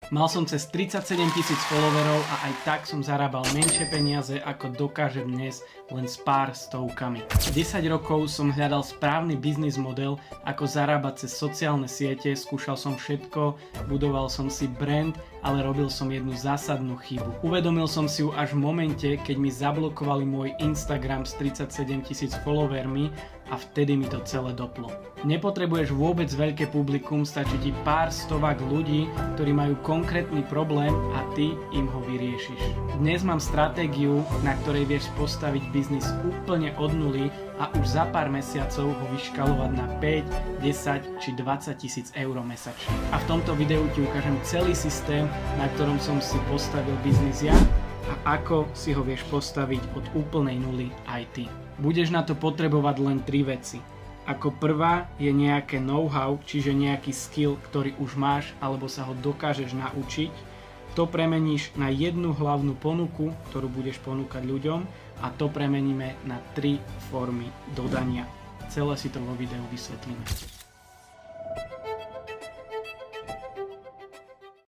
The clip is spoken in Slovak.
Mal som cez 37 000 followerov a aj tak som zarábal menšie peniaze, ako dokážem dnes len s pár stovkami. 10 rokov som hľadal správny biznis model, ako zarábať cez sociálne siete, skúšal som všetko, budoval som si brand, ale robil som jednu zásadnú chybu. Uvedomil som si ju až v momente, keď mi zablokovali môj Instagram s 37 000 followermi a vtedy mi to celé doplo. Nepotrebuješ vôbec veľké publikum, stačí ti pár stovák ľudí, ktorí majú konkrétny problém a ty im ho vyriešiš. Dnes mám stratégiu, na ktorej vieš postaviť biznis úplne od nuly a už za pár mesiacov ho vyškalovať na 5, 10 či 20 tisíc eur mesačne. A v tomto videu ti ukážem celý systém, na ktorom som si postavil biznis ja a ako si ho vieš postaviť od úplnej nuly aj ty. Budeš na to potrebovať len 3 veci. Ako prvá je nejaké know-how, čiže nejaký skill, ktorý už máš alebo sa ho dokážeš naučiť. To premeníš na jednu hlavnú ponuku, ktorú budeš ponúkať ľuďom a to premeníme na 3 formy dodania. Celé si to vo videu vysvetlíme.